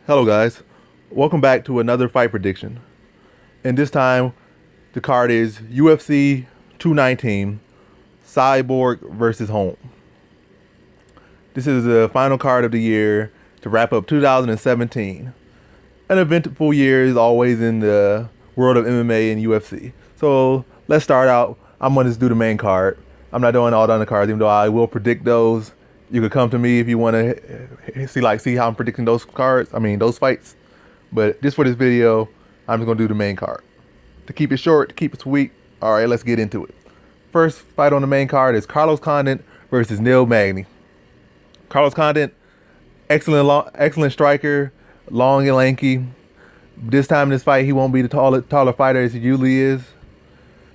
Hello, guys. Welcome back to another fight prediction. And this time, the card is UFC 219 Cyborg versus Holm. This is the final card of the year to wrap up 2017. An eventful year is always in the world of MMA and UFC. So let's start out. I'm going to just do the main card. I'm not doing all the other cards, even though I will predict those. You could come to me if you want to see how I'm predicting those cards. I mean those fights. But just for this video, I'm just gonna do the main card. To keep it short, to keep it sweet. All right, let's get into it. First fight on the main card is Carlos Condit versus Neil Magny. Carlos Condit, excellent striker, long and lanky. This time in this fight, he won't be the taller fighter as he usually is.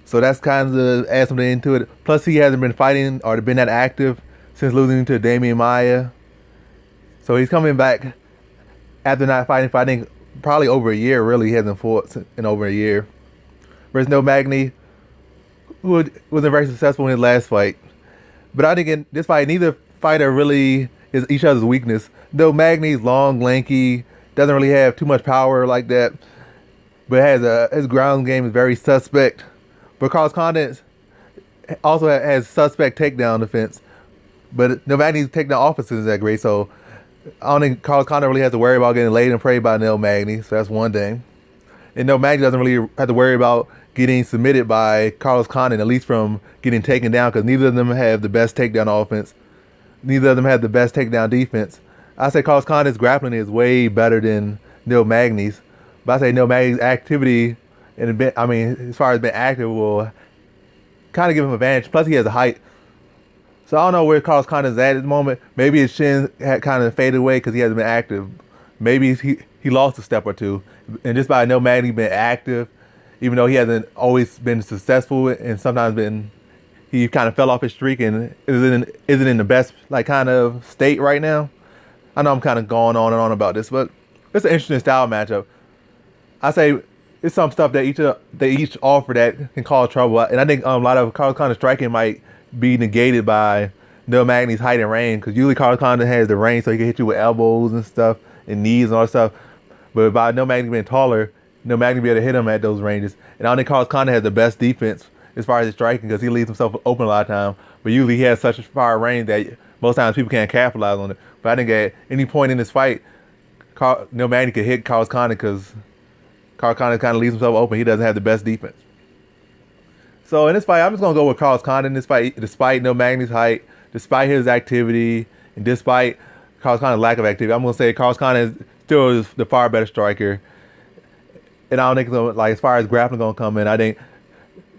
So that's kind of add something into it. Plus, he hasn't been fighting or been that active since losing to Damian Maia. So he's coming back after not fighting probably over a year. Really, he hasn't fought in over a year. Versus Neil Magny, who wasn't very successful in his last fight. But I think in this fight, neither fighter really is each other's weakness. Neil Magny's long, lanky, doesn't really have too much power like that, but his ground game is very suspect. But Carlos Condit also has suspect takedown defense. But Neil Magny's takedown offense isn't that great, so I don't think Carlos Condit really has to worry about getting laid and prayed by Neil Magny, so that's one thing. And Neil Magny doesn't really have to worry about getting submitted by Carlos Condit, at least from getting taken down, because neither of them have the best takedown offense. Neither of them have the best takedown defense. I say Carlos Condit's grappling is way better than Neil Magny's, but I say Neil Magny's activity, as far as being active, will kind of give him an advantage. Plus, he has a height. So I don't know where Carlos Condit is at the moment. Maybe his chin had kind of faded away because he hasn't been active. Maybe he lost a step or two. And just by Neil Magny being active, even though he hasn't always been successful and sometimes he kind of fell off his streak and isn't in the best kind of state right now. I know I'm kind of going on and on about this, but it's an interesting style matchup. I say it's some stuff that they each offer that can cause trouble, and I think a lot of Carlos Condit's striking might be negated by Neil Magny's height and range, because usually Carlos Condit has the range so he can hit you with elbows and stuff and knees and all that stuff. But by Neil Magny being taller, Neil Magny be able to hit him at those ranges. And I don't think Carlos Condit has the best defense as far as his striking, because he leaves himself open a lot of time. But usually he has such a far range that most times people can't capitalize on it. But I think at any point in this fight, Neil Magny could hit Carlos Condit because Carlos Condit kind of leaves himself open. He doesn't have the best defense. So in this fight, I'm just going to go with Carlos Condit in this fight, despite Neil Magny's height, despite his activity, and despite Carlos Condit's lack of activity. I'm going to say Carlos Condit still is the far better striker. And I don't think, as far as grappling going to come in, I think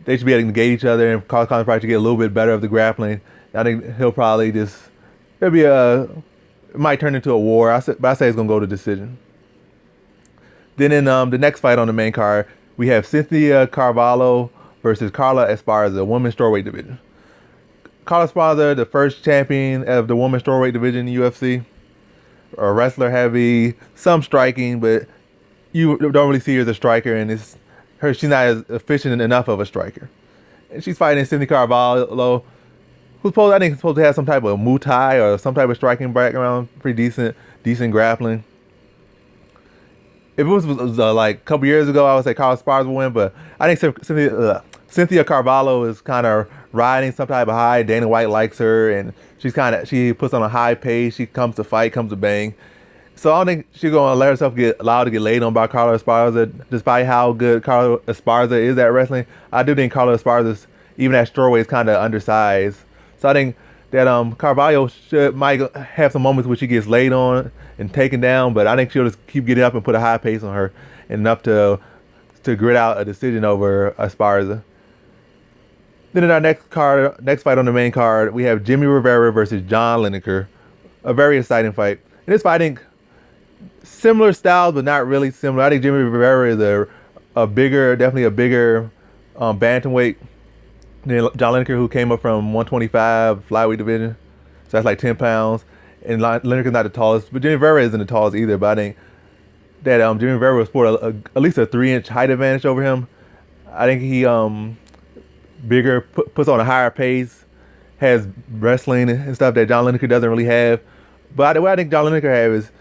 they should be able to negate each other, and Carlos Condit probably should get a little bit better of the grappling. I think he'll probably it might turn into a war. But I say it's going to go to decision. Then in the next fight on the main card, we have Cynthia Carvalho versus Carla Esparza, women's strawweight division. Carla Esparza, the first champion of the women's strawweight division in the UFC. A wrestler heavy, some striking, but you don't really see her as a striker, and she's not as efficient enough of a striker. And she's fighting Cynthia Carvalho, who's supposed to have some type of Muay Thai or some type of striking background, pretty decent grappling. If it was a couple years ago, I would say Carla Esparza would win, but I think Cynthia Carvalho is kind of riding some type of high. Dana White likes her, and she puts on a high pace. She comes to fight, comes to bang. So I don't think she's going to let herself get allowed to get laid on by Carla Esparza, despite how good Carla Esparza is at wrestling. I do think Carla Esparza, even at strawweight, is kind of undersized. So I think that Carvalho might have some moments where she gets laid on and taken down, but I think she'll just keep getting up and put a high pace on her, enough to grit out a decision over Esparza. Then in our next fight on the main card, we have Jimmy Rivera versus John Lineker. A very exciting fight. In this fight, I think similar styles, but not really similar. I think Jimmy Rivera is definitely a bigger bantamweight than John Lineker, who came up from 125 flyweight division. So that's like 10 pounds. And Lineker's not the tallest, but Jimmy Rivera isn't the tallest either. But I think that Jimmy Rivera will sport at least a 3-inch height advantage over him. I think he bigger, puts on a higher pace, has wrestling and stuff that John Lineker doesn't really have. But what I think John Lineker has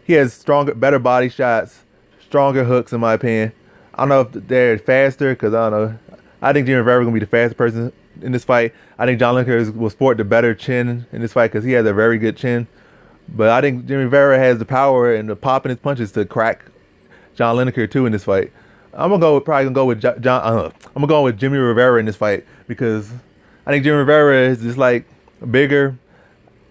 He has stronger, better body shots, stronger hooks, in my opinion. I don't know if they're faster because I don't know. I think Jimmy Rivera gonna be the fastest person in this fight. I think John Lineker will sport the better chin in this fight because he has a very good chin. But I think Jimmy Rivera has the power and the pop in his punches to crack John Lineker too in this fight. I'm gonna go with probably gonna go with John. I'm gonna go with Jimmy Rivera in this fight because I think Jimmy Rivera is just like bigger.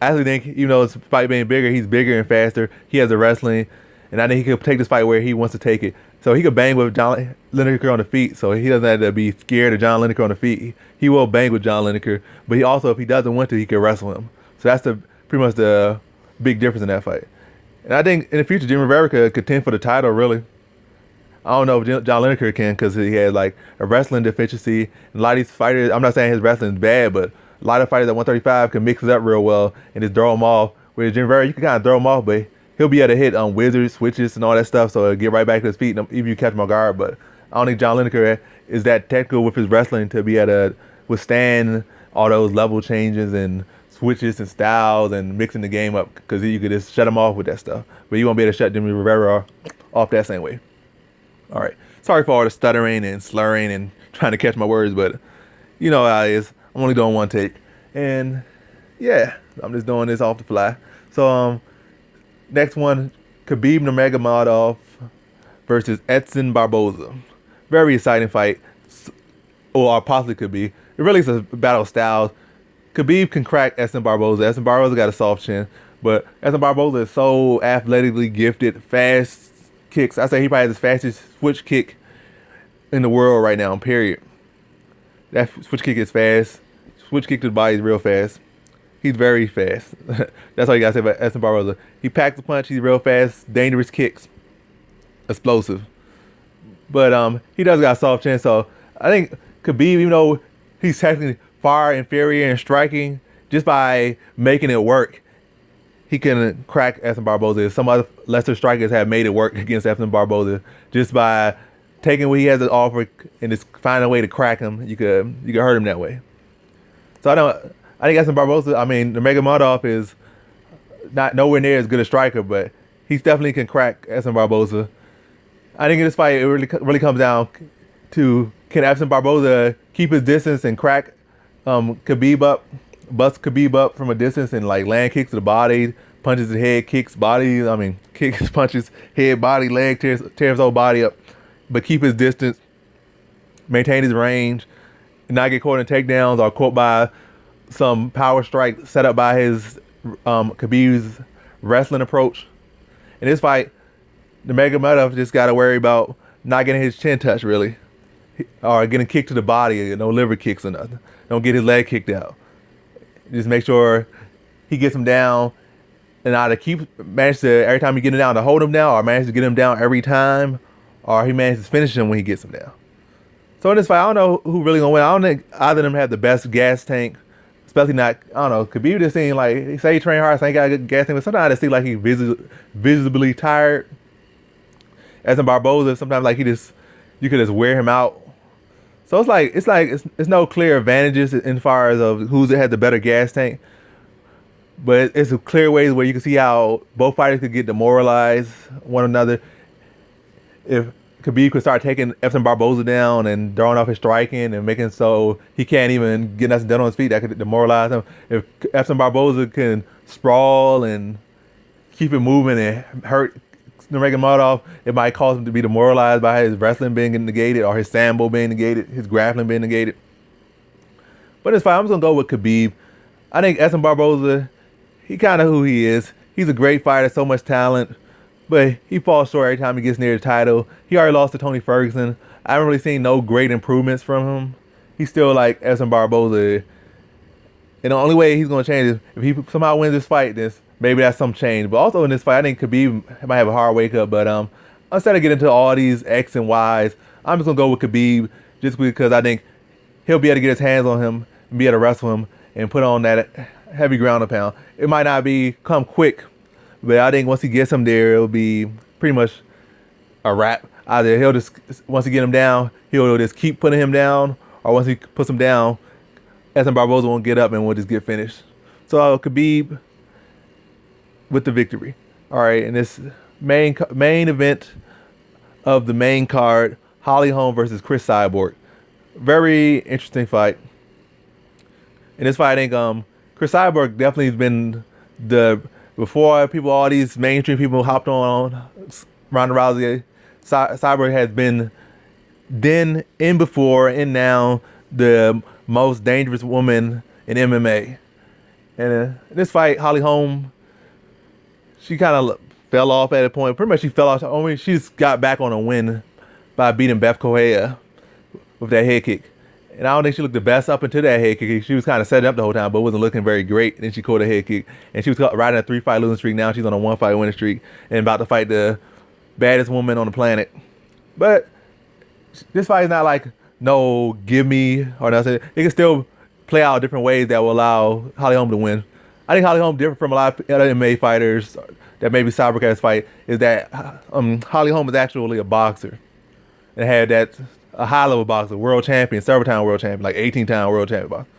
I actually think even though it's fight being bigger, he's bigger and faster. He has the wrestling, and I think he could take this fight where he wants to take it. So he could bang with John Lineker on the feet. So he doesn't have to be scared of John Lineker on the feet. He will bang with John Lineker, but he also, if he doesn't want to, he can wrestle him. So that's the pretty much the big difference in that fight. And I think in the future, Jimmy Rivera could contend for the title. Really, I don't know if John Lineker can because he has like a wrestling deficiency. And a lot of these fighters, I'm not saying his wrestling is bad, but a lot of fighters at 135 can mix it up real well and just throw him off. Whereas Jimmy Rivera, you can kind of throw him off, but he'll be able to hit on wizards, switches, and all that stuff. So he'll get right back to his feet, even if you catch him off guard. But I don't think John Lineker is that technical with his wrestling to be able to withstand all those level changes and switches and styles and mixing the game up because you could just shut him off with that stuff. But you won't be able to shut Jimmy Rivera off that same way. All right. Sorry for all the stuttering and slurring and trying to catch my words, but you know how it is. I'm only doing one take. And yeah, I'm just doing this off the fly. So next one, Khabib Nurmagomedov versus Edson Barboza. Very exciting fight. Or possibly could be. It really is a battle of styles. Khabib can crack Edson Barboza. Edson Barboza got a soft chin. But Edson Barboza is so athletically gifted, fast kicks. I say he probably has the fastest switch kick in the world right now, period. That switch kick is fast. Switch kick to the body is real fast. He's very fast. That's all you gotta say about Edson Barboza. He packs a punch. He's real fast. Dangerous kicks. Explosive. But he does got a soft chin. So I think Khabib, even though he's technically far inferior in striking, just by making it work, he can crack Edson Barboza. Some other lesser strikers have made it work against Edson Barboza just by taking what he has to offer and just finding a way to crack him. You could hurt him that way. So I think Edson Barboza, I mean, Nurmagomedov is not nowhere near as good a striker, but he definitely can crack Edson Barboza. I think in this fight, it really comes down to can Edson Barboza keep his distance and crack Khabib up, bust Khabib up from a distance and like land kicks to the body, punches his head, kicks, punches, head, body, leg, tears his whole body up, but keep his distance, maintain his range, and not get caught in takedowns or caught by some power strike set up by his Khabib's wrestling approach. In this fight, the Nurmagomedov just got to worry about not getting his chin touched really, or getting kicked to the body, no liver kicks or nothing. Don't get his leg kicked out. Just make sure he gets him down, and either manage to every time you get him down to hold him down, or manage to get him down every time, or he manages to finish him when he gets him down. So in this fight, I don't know who really gonna win. I don't think either of them have the best gas tank. Especially not, I don't know, Khabib just seems like, he say he train hard, so he got a good gas tank, but sometimes it seems like he's visibly tired. Edson Barboza, sometimes like you could just wear him out. So it's no clear advantages in far as of who's had the better gas tank. But it's a clear ways where you can see how both fighters could get demoralized one another. If Khabib could start taking Edson Barboza down and throwing off his striking and making so he can't even get nothing done on his feet, that could demoralize him. If Edson Barboza can sprawl and keep it moving and hurt Nurmagomedov, it might cause him to be demoralized by his wrestling being negated or his sambo being negated, his grappling being negated. But it's fine. I'm just going to go with Khabib. I think Edson Barboza, he kind of who he is. He's a great fighter, so much talent. But he falls short every time he gets near the title. He already lost to Tony Ferguson. I haven't really seen no great improvements from him. He's still like Edson Barboza. And the only way he's going to change is if he somehow wins this fight, maybe that's some change. But also in this fight, I think Khabib might have a hard wake up. But instead of getting into all these X and Y's, I'm just going to go with Khabib just because I think he'll be able to get his hands on him and be able to wrestle him and put on that heavy ground and pound. It might not come quick, but I think once he gets him there, it'll be pretty much a wrap. Either he'll just, once he get him down, he'll just keep putting him down, or once he puts him down, Edson Barboza won't get up and we'll just get finished. So Khabib with the victory. All right, and this main event of the main card, Holly Holm versus Chris Cyborg. Very interesting fight. In this fight, I think Chris Cyborg definitely has been the before people, all these mainstream people hopped on Ronda Rousey. Cyborg has been then, in before, and now the most dangerous woman in MMA. And in this fight, Holly Holm, she kind of fell off at a point. Pretty much, she fell off. Only she just got back on a win by beating Beth Correa with that head kick. And I don't think she looked the best up until that head kick. She was kind of setting up the whole time, but wasn't looking very great. And then she caught a head kick, and she was riding a 3-fight losing streak. Now she's on a 1-fight winning streak and about to fight the baddest woman on the planet. But this fight is not like no give me or nothing. It can still play out different ways that will allow Holly Holm to win. I think Holly Holm different from a lot of other MMA fighters that maybe Cyborg has fight is that Holly Holm is actually a boxer and had that a high level boxer, world champion, several time world champion, like 18-time world champion boxer.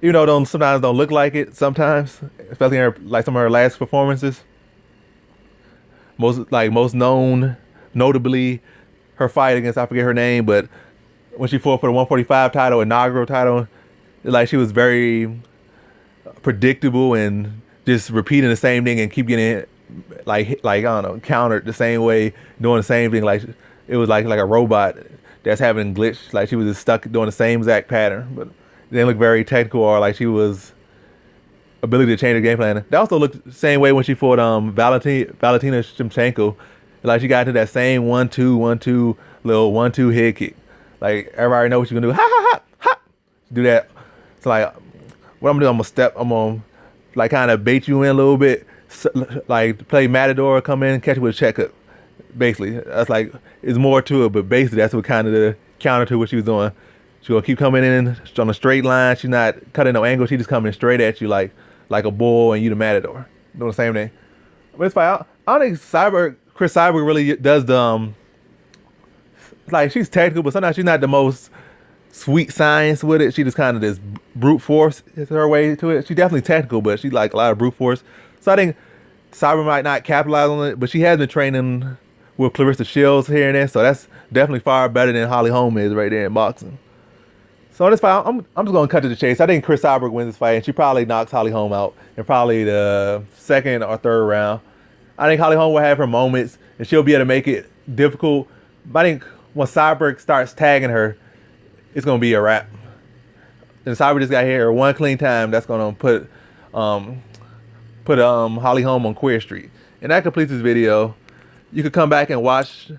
Even though sometimes don't look like it sometimes, especially in her, like some of her last performances. Most known, notably, her fight against, I forget her name, but when she fought for the 145 title, inaugural title, like she was very predictable and just repeating the same thing and keep getting like I don't know, countered the same way, doing the same thing. Like it was like a robot that's having glitch. Like she was just stuck doing the same exact pattern, but it didn't look very technical or like she was ability to change the game plan. That also looked the same way when she fought Valentina Shevchenko. Like she got into that same 1-2 little 1-2 head kick. Like everybody know what you're gonna do. Ha ha ha ha. Do that. So like what I'm gonna do, I'm gonna like kind of bait you in a little bit. So, like play Matador, come in, catch you with a check hook. Basically, that's like it's more to it, but basically that's what kind of the counter to what she was doing. She's gonna keep coming in on a straight line. She's not cutting no angle. She just coming straight at you like a bull and you the Matador. Doing the same thing. But it's fine. I don't think Chris Cyborg really does the like she's technical, but sometimes she's not the most sweet science with it. She just kind of this brute force is her way to it. She's definitely technical, but she's like a lot of brute force. So I think Cyborg might not capitalize on it, but she has been training with Clarissa Shields here and there, so that's definitely far better than Holly Holm is right there in boxing. So in this fight, I'm just gonna cut to the chase. I think Chris Cyborg wins this fight, and she probably knocks Holly Holm out in probably the second or third round. I think Holly Holm will have her moments, and she'll be able to make it difficult. But I think when Cyborg starts tagging her, it's gonna be a wrap. And Cyborg just got here one clean time. That's gonna put Holly Holm on Queer Street. And that completes this video. You could come back and watch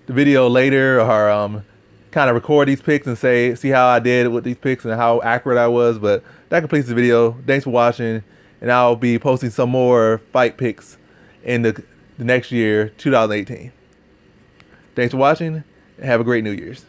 the video later, or kind of record these picks and see how I did with these picks and how accurate I was. But that completes the video. Thanks for watching, and I'll be posting some more fight picks in the next year, 2018. Thanks for watching, and have a great New Year's.